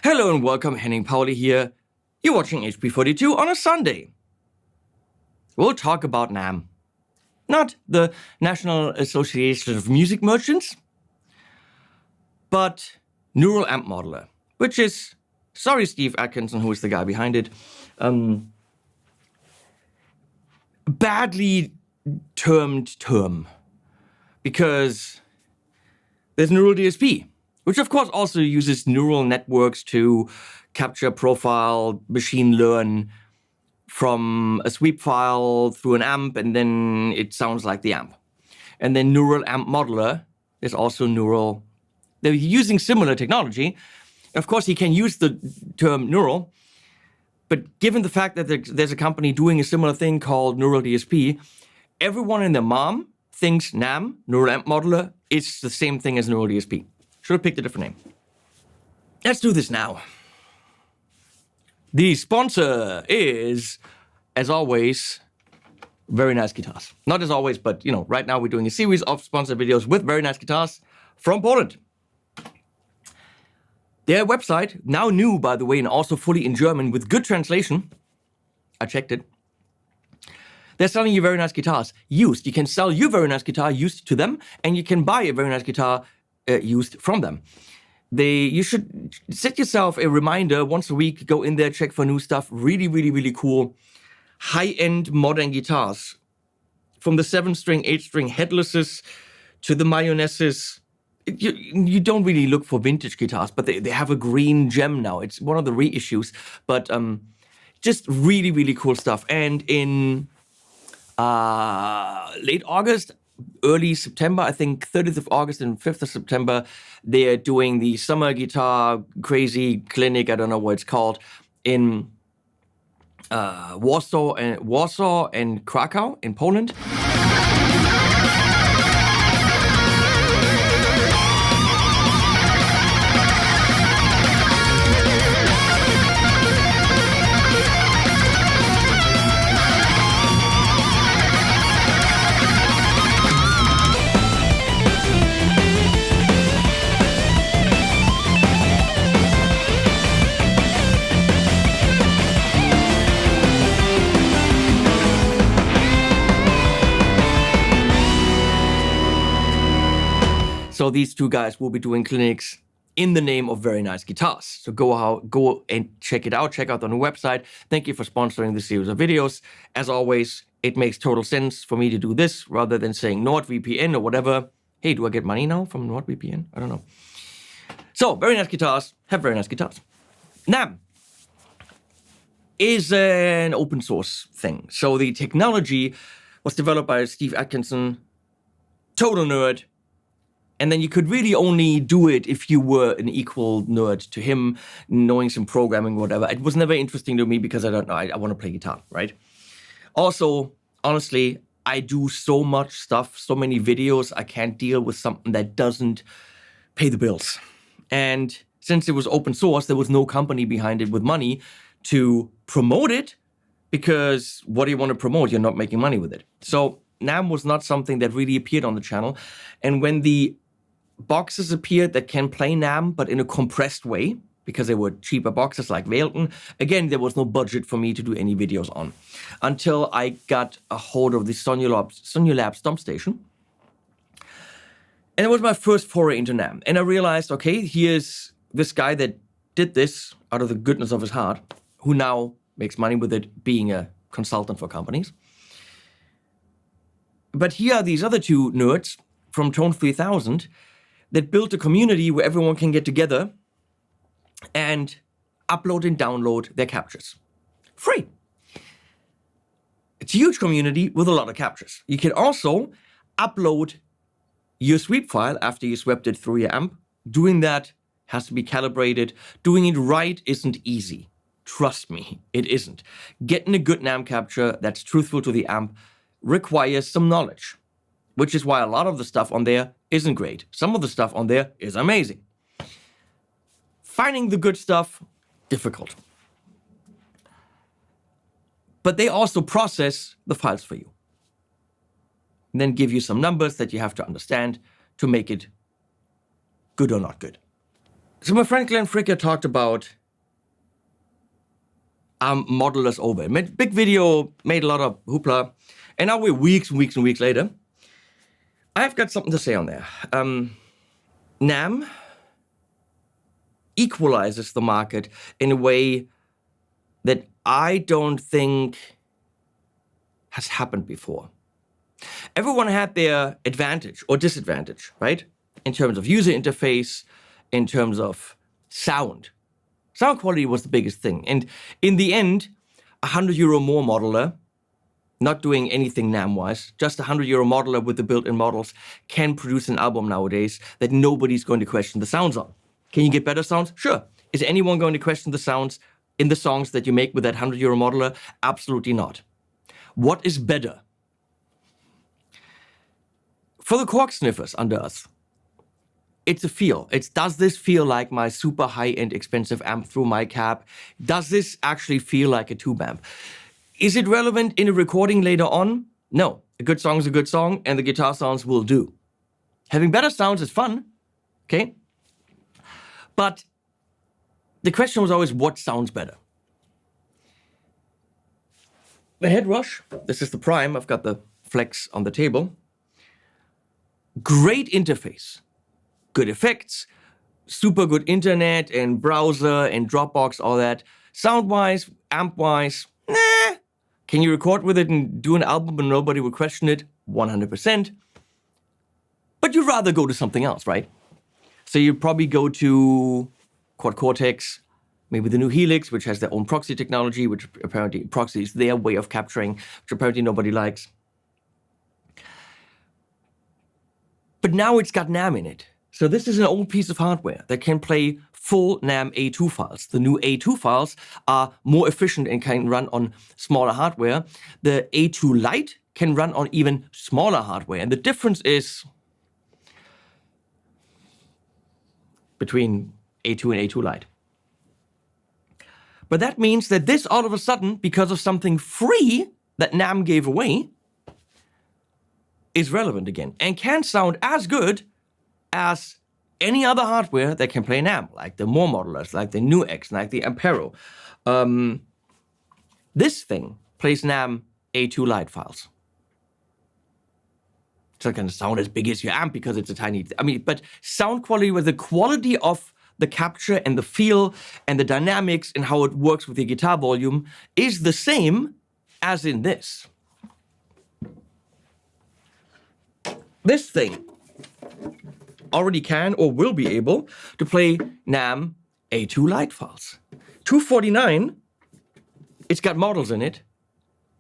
Hello and welcome, Henning Pauli here. You're watching HP42 on a Sunday. We'll talk about NAM. Not the National Association of Music Merchants, but Neural Amp Modeler, which is, sorry Steve Atkinson, who is the guy behind it, badly termed term. Because there's Neural DSP, which of course also uses neural networks to capture profile, machine learn from a sweep file through an amp, and then it sounds like the amp. And then Neural Amp Modeler is also neural. They're using similar technology. Of course, he can use the term neural, but given the fact that there's a company doing a similar thing called Neural DSP, everyone and their mom thinks NAM, Neural Amp Modeler, is the same thing as Neural DSP. Should have picked a different name. Let's do this now. The sponsor is, as always, Very Nice Guitars. Not as always, but right now we're doing a series of sponsored videos with Very Nice Guitars from Poland. Their website, now new by the way, and also fully in German with good translation. I checked it. They're selling you Very Nice Guitars used. You can sell your Very Nice Guitar used to them, and you can buy a Very Nice Guitar used from them. You should set yourself a reminder once a week, go in there, check for new stuff. Really, really, really cool high-end modern guitars. From the 7-string, 8-string headlesses to the Mayonnaisses. You don't really look for vintage guitars, but they have a green gem now. It's one of the reissues, but just really, really cool stuff. And in late August, early September, I think 30th of August and 5th of September, they're doing the Summer Guitar Crazy Clinic, I don't know what it's called, in Warsaw and Krakow in Poland. So these two guys will be doing clinics in the name of Very Nice Guitars. So go and check it out. Check out the new website. Thank you for sponsoring this series of videos. As always, it makes total sense for me to do this rather than saying NordVPN or whatever. Hey, do I get money now from NordVPN? I don't know. So Very Nice Guitars have Very Nice Guitars. NAM is an open source thing. So the technology was developed by Steve Atkinson, total nerd. And then you could really only do it if you were an equal nerd to him, knowing some programming, whatever. It was never interesting to me because I don't know. I want to play guitar, right? Also, honestly, I do so much stuff, so many videos, I can't deal with something that doesn't pay the bills. And since it was open source, there was no company behind it with money to promote it, because what do you want to promote? You're not making money with it. So NAM was not something that really appeared on the channel. And when the boxes appeared that can play NAM, but in a compressed way, because they were cheaper boxes like Velton, again, there was no budget for me to do any videos on. Until I got a hold of the Sonulab Stomp Station. And it was my first foray into NAM. And I realized, okay, here's this guy that did this out of the goodness of his heart, who now makes money with it, being a consultant for companies. But here are these other two nerds from Tone 3000 that built a community where everyone can get together and upload and download their captures. Free. It's a huge community with a lot of captures. You can also upload your sweep file after you swept it through your amp. Doing that has to be calibrated. Doing it right isn't easy. Trust me, it isn't. Getting a good NAM capture that's truthful to the amp requires some knowledge, which is why a lot of the stuff on there isn't great. Some of the stuff on there is amazing. Finding the good stuff, difficult. But they also process the files for you. And then give you some numbers that you have to understand to make it good or not good. So my friend Glenn Fricker talked about modelers over. Made big video, made a lot of hoopla, and now we're weeks and weeks and weeks later. I've got something to say on there. NAM equalizes the market in a way that I don't think has happened before. Everyone had their advantage or disadvantage, right? In terms of user interface, in terms of sound. Sound quality was the biggest thing. And in the end, €100 more modeler, not doing anything NAM-wise, just €100 modeler with the built-in models can produce an album nowadays that nobody's going to question the sounds on. Can you get better sounds? Sure. Is anyone going to question the sounds in the songs that you make with that €100 modeler? Absolutely not. What is better? For the cork sniffers under us, it's a feel. Does this feel like my super high-end expensive amp through my cab? Does this actually feel like a tube amp? Is it relevant in a recording later on? No. A good song is a good song, and the guitar sounds will do. Having better sounds is fun, okay? But the question was always, what sounds better? The Head Rush, this is the Prime, I've got the Flex on the table. Great interface, good effects, super good internet and browser and Dropbox, all that. Sound-wise, amp-wise, nah. Can you record with it and do an album and nobody would question it? 100%. But you'd rather go to something else, right? So you'd probably go to Quad Cortex, maybe the new Helix, which has their own proxy technology, which apparently proxy is their way of capturing, which apparently nobody likes. But now it's got NAM in it. So this is an old piece of hardware that can play full NAM A2 files. The new A2 files are more efficient and can run on smaller hardware. The A2 Lite can run on even smaller hardware. And the difference is between A2 and A2 Lite. But that means that this all of a sudden, because of something free that NAM gave away, is relevant again and can sound as good as any other hardware that can play NAM, like the More modelers, like the Nu X, like the Ampero. This thing plays NAM A2 Lite files. It's not going to sound as big as your amp because it's a tiny, but sound quality, with the quality of the capture and the feel and the dynamics and how it works with the guitar volume is the same as in this. This thing already can or will be able to play NAM A2 Lite files. 249, it's got models in it,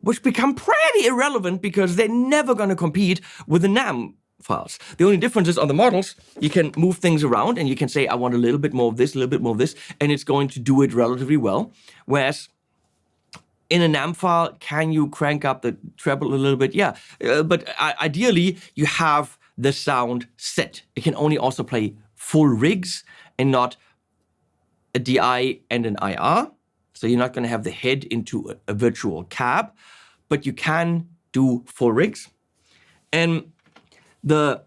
which become pretty irrelevant because they're never going to compete with the NAM files. The only difference is on the models, you can move things around and you can say, I want a little bit more of this, a little bit more of this, and it's going to do it relatively well. Whereas in a NAM file, can you crank up the treble a little bit? Yeah, but ideally, you have the sound set. It can only also play full rigs and not a DI and an IR. So you're not going to have the head into a virtual cab, but you can do full rigs. And the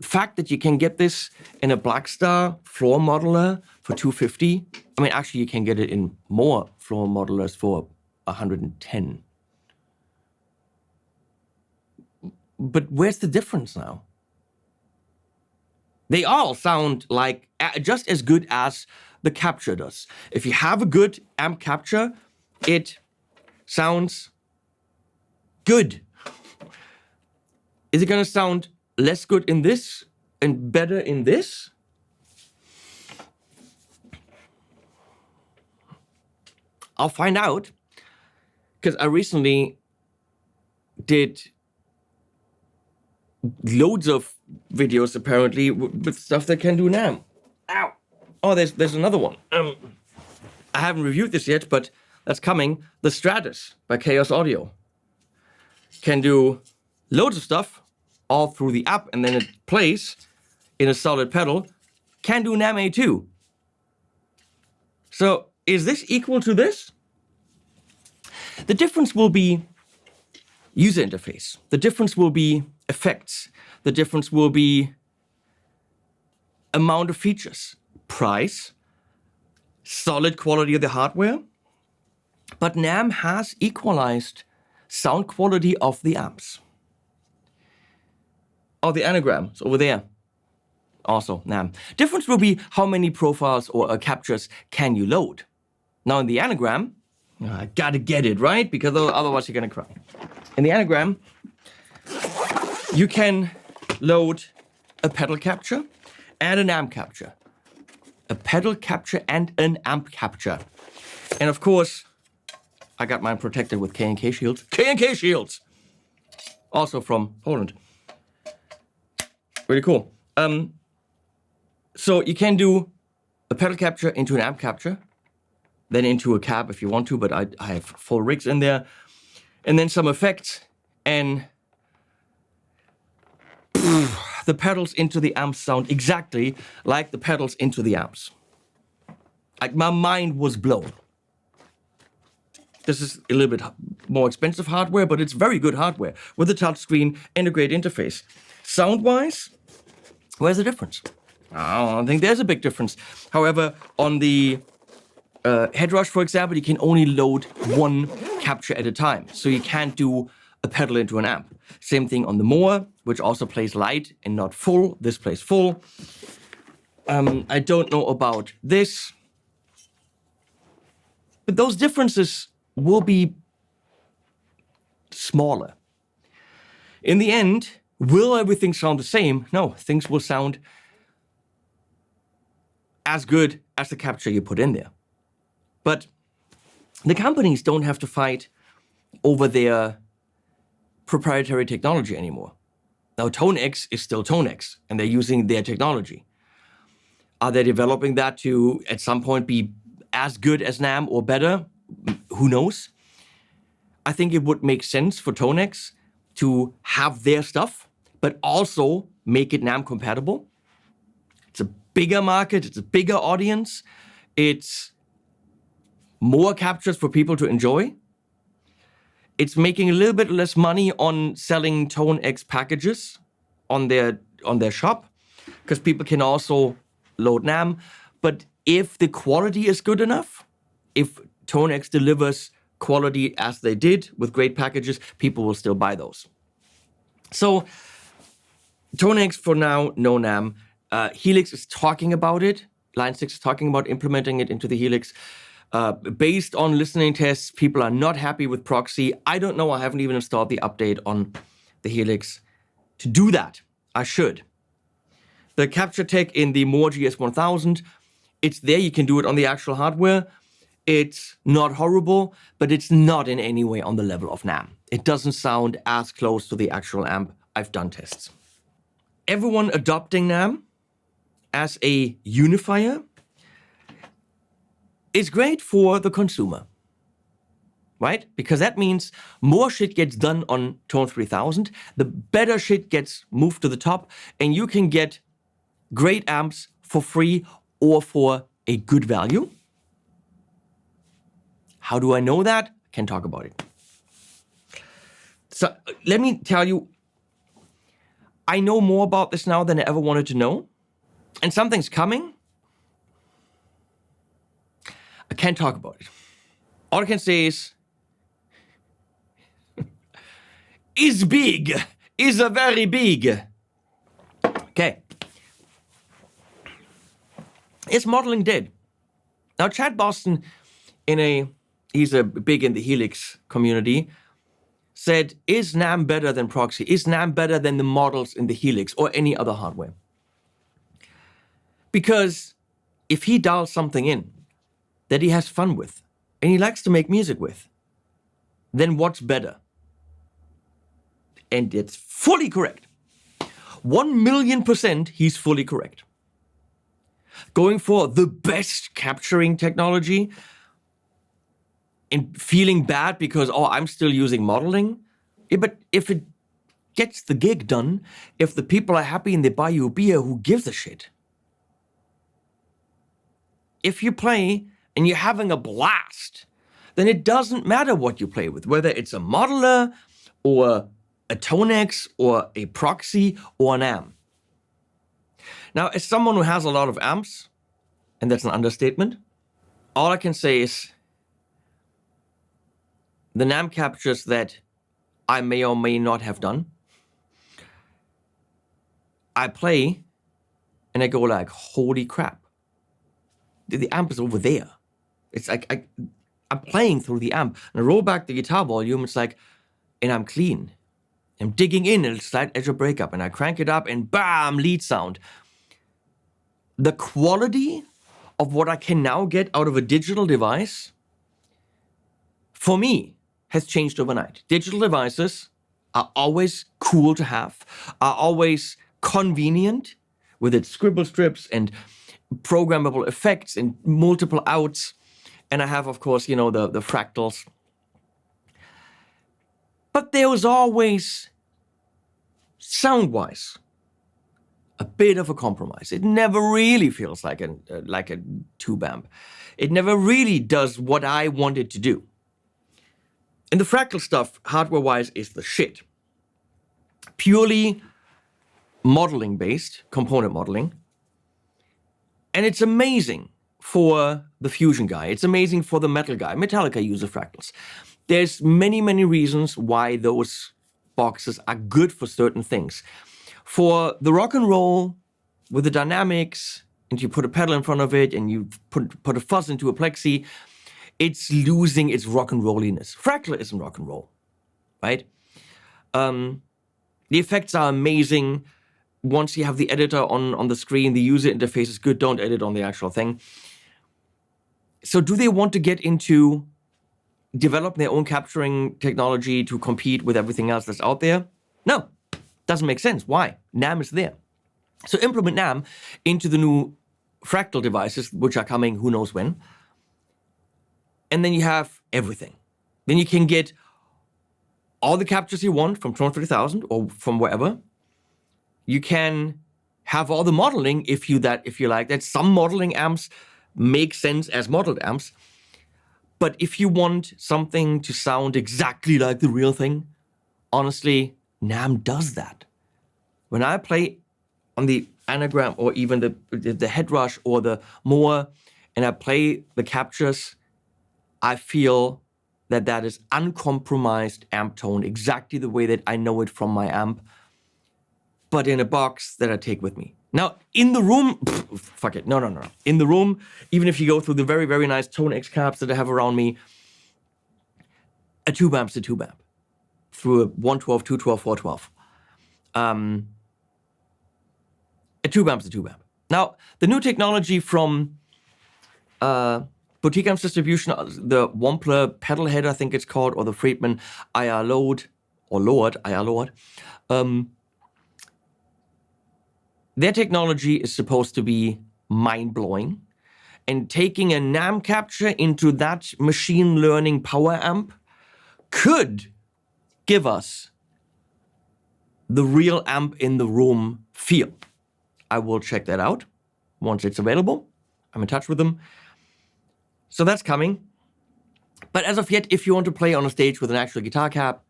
fact that you can get this in a Blackstar floor modeler for $250, actually you can get it in more floor modelers for $110. But where's the difference now? They all sound like just as good as the capture does. If you have a good amp capture, it sounds good. Is it going to sound less good in this and better in this? I'll find out, because I recently did loads of videos apparently with stuff that can do NAM. Ow! Oh, there's another one. I haven't reviewed this yet, but that's coming. The Stratus by Chaos Audio can do loads of stuff all through the app, and then it plays in a solid pedal. Can do NAM A2. So is this equal to this? The difference will be user interface. The difference will be effects. The difference will be amount of features. price, solid quality of the hardware, but NAMM has equalized sound quality of the amps. Oh, the anagrams over there. Also NAMM. Difference will be how many profiles or captures can you load. Now in the anagram, I gotta get it, right? Because otherwise you're gonna cry. In the anagram, you can load a pedal capture and an amp capture. A pedal capture and an amp capture. And of course, I got mine protected with K&K shields. K&K shields! Also from Poland. Really cool. So you can do a pedal capture into an amp capture, then into a cab if you want to, but I have full rigs in there, and then some effects, and the pedals into the amps sound exactly like the pedals into the amps. Like, my mind was blown. This is a little bit more expensive hardware, but it's very good hardware with a touchscreen and a great interface. Sound-wise, where's the difference? I don't think there's a big difference. However, on the Headrush, for example, you can only load one capture at a time. So you can't do a pedal into an amp. Same thing on the Moore, which also plays light and not full. This plays full. I don't know about this. But those differences will be smaller. In the end, will everything sound the same? No, things will sound as good as the capture you put in there. But the companies don't have to fight over their proprietary technology anymore. Now, ToneX is still ToneX, and they're using their technology. Are they developing that to, at some point, be as good as NAMM or better? Who knows? I think it would make sense for ToneX to have their stuff, but also make it NAMM compatible. It's a bigger market, it's a bigger audience, it's more captures for people to enjoy. It's making a little bit less money on selling ToneX packages on their shop, because people can also load NAMM. But if the quality is good enough, if ToneX delivers quality as they did with great packages, people will still buy those. So ToneX for now, no NAMM. Helix is talking about it. Line 6 is talking about implementing it into the Helix. Based on listening tests, people are not happy with proxy. I don't know. I haven't even installed the update on the Helix to do that. I should. The capture tech in the Moore GS1000, it's there. You can do it on the actual hardware. It's not horrible, but it's not in any way on the level of NAMM. It doesn't sound as close to the actual amp. I've done tests. Everyone adopting NAMM as a unifier is great for the consumer, right? Because that means more shit gets done on Tone 3000, the better shit gets moved to the top, and you can get great amps for free or for a good value. How do I know that? I can talk about it. So let me tell you, I know more about this now than I ever wanted to know, and something's coming. I can't talk about it. All I can say is big, is a very big. Okay. Is modeling dead? Now, Chad Boston, he's a big in the Helix community, said, is NAMM better than proxy? Is NAMM better than the models in the Helix or any other hardware? Because if he dials something in that he has fun with, and he likes to make music with, then what's better? And it's fully correct. 1,000,000% he's fully correct. Going for the best capturing technology and feeling bad because, I'm still using modeling. Yeah, but if it gets the gig done, if the people are happy and they buy you a beer, who gives a shit? If you play and you're having a blast, then it doesn't matter what you play with, whether it's a modeler or a ToneX or a proxy or an amp. Now, as someone who has a lot of amps, and that's an understatement. All I can say is the NAM captures that I may or may not have done, I play and I go like, holy crap. The amp is over there. It's like I'm playing through the amp. And I roll back the guitar volume, it's like, and I'm clean. I'm digging in a slight edge of breakup, and I crank it up and bam, lead sound. The quality of what I can now get out of a digital device, for me, has changed overnight. Digital devices are always cool to have, are always convenient with its scribble strips and programmable effects and multiple outs. And I have, of course, the fractals. But there was always, sound-wise, a bit of a compromise. It never really feels like a tube amp. It never really does what I want it to do. And the fractal stuff, hardware-wise, is the shit. Purely modeling-based, component modeling. And it's amazing for the fusion guy. It's amazing for the metal guy. Metallica uses fractals. There's many, many reasons why those boxes are good for certain things. For the rock and roll, with the dynamics, and you put a pedal in front of it, and you put a fuzz into a plexi, it's losing its rock and rolliness. Fractal isn't rock and roll, right? The effects are amazing. Once you have the editor on the screen, the user interface is good. Don't edit on the actual thing. So do they want to get into develop their own capturing technology to compete with everything else that's out there? No, doesn't make sense. Why? NAM is there. So implement NAM into the new fractal devices, which are coming who knows when. And then you have everything. Then you can get all the captures you want from Tone 3000 or from wherever. You can have all the modeling if you like that. Some modeling amps make sense as modeled amps. But if you want something to sound exactly like the real thing, honestly, NAM does that. When I play on the anagram or even the head rush or the Moore, and I play the captures, I feel that is uncompromised amp tone, exactly the way that I know it from my amp, but in a box that I take with me. Now, in the room, fuck it, no. In the room, even if you go through the very, very nice Tone X cabs that I have around me, a tube amp's a tube amp. Through a 112, 212, 412. A tube amp's a tube amp. Now, the new technology from Boutique Amps Distribution, the Wampler pedal head, I think it's called, or the Friedman IR Load, or Lord, IR Lord. Their technology is supposed to be mind-blowing. And taking a NAM capture into that machine learning power amp could give us the real amp in the room feel. I will check that out once it's available. I'm in touch with them. So that's coming. But as of yet, if you want to play on a stage with an actual guitar cab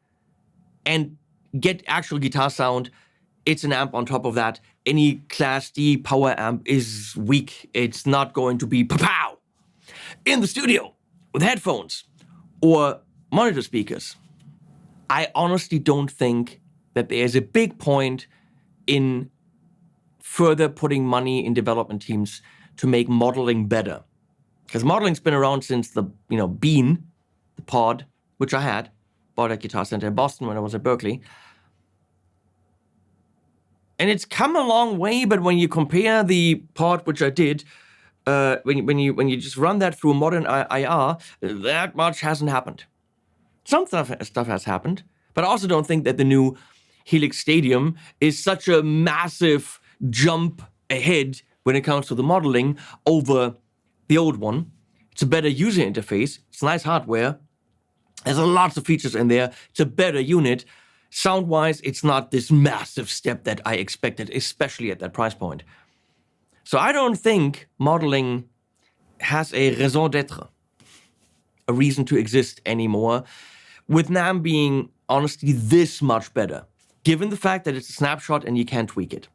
and get actual guitar sound, it's an amp on top of that. Any Class D power amp is weak. It's not going to be pow in the studio with headphones or monitor speakers. I honestly don't think that there's a big point in further putting money in development teams to make modeling better. Because modeling's been around since the, Bean, the pod, which I had, bought at Guitar Center in Boston when I was at Berkeley. And it's come a long way, but when you compare the pod, which I did, when you just run that through a modern IR, that much hasn't happened. Some stuff has happened, but I also don't think that the new Helix Stadium is such a massive jump ahead when it comes to the modeling over the old one. It's a better user interface. It's nice hardware. There's lots of features in there. It's a better unit. Sound-wise, it's not this massive step that I expected, especially at that price point. So I don't think modeling has a raison d'être, a reason to exist anymore, with NAM being honestly this much better, given the fact that it's a snapshot and you can't tweak it.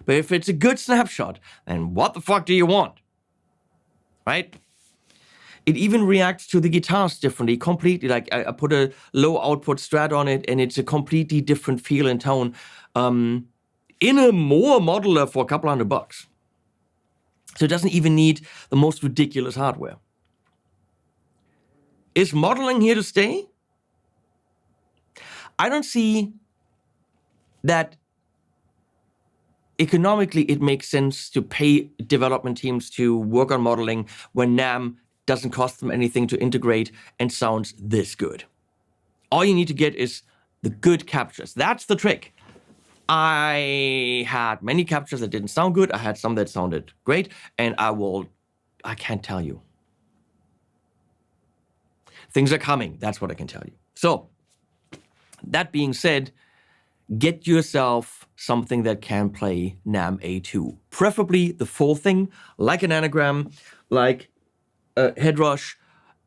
But if it's a good snapshot, then what the fuck do you want? Right? It even reacts to the guitars differently, completely. Like I put a low output Strat on it, and it's a completely different feel and tone. In a more modeler for a couple $100. So it doesn't even need the most ridiculous hardware. Is modeling here to stay? I don't see that economically it makes sense to pay development teams to work on modeling when NAMM doesn't cost them anything to integrate and sounds this good. All you need to get is the good captures. That's the trick. I had many captures that didn't sound good. I had some that sounded great, and I can't tell you. Things are coming, that's what I can tell you. So, that being said, get yourself something that can play NAMM A2. Preferably the full thing, like an anagram, like Headrush,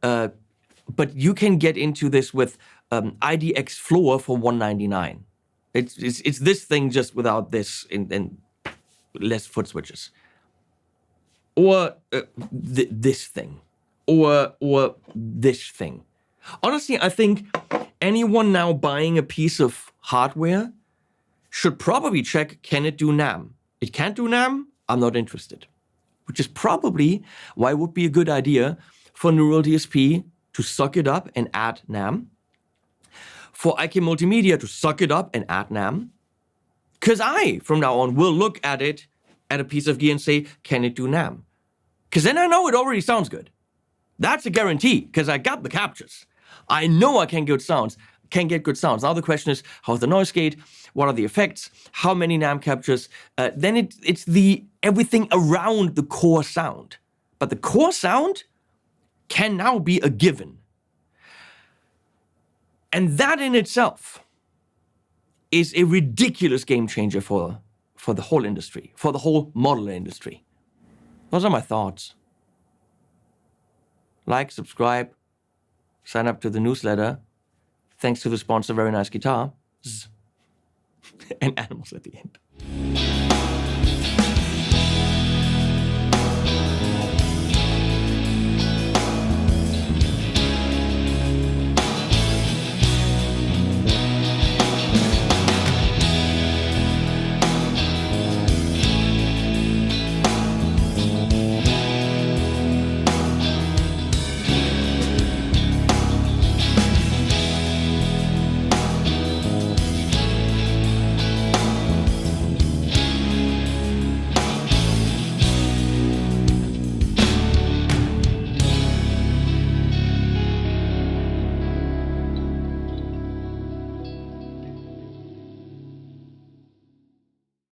but you can get into this with IDX Floor for $199. It's this thing just without this and less foot switches. Or this thing. Or this thing. Honestly, I think anyone now buying a piece of hardware should probably check, can it do NAMM? It can't do NAMM? I'm not interested. Which is probably why it would be a good idea for Neural DSP to suck it up and add NAMM. For IK Multimedia to suck it up and add NAMM. Because I, from now on, will look at it, at a piece of gear and say, can it do NAMM? Because then I know it already sounds good. That's a guarantee, because I got the captures. I know I can get good sounds. Now the question is, how's the noise gate? What are the effects? How many NAMM captures? Then it's the everything around the core sound. But the core sound can now be a given. And that in itself is a ridiculous game changer for the whole industry, for the whole modeler industry. Those are my thoughts. Like, subscribe, sign up to the newsletter. Thanks to the sponsor, Very Nice Guitar. And animals at the end.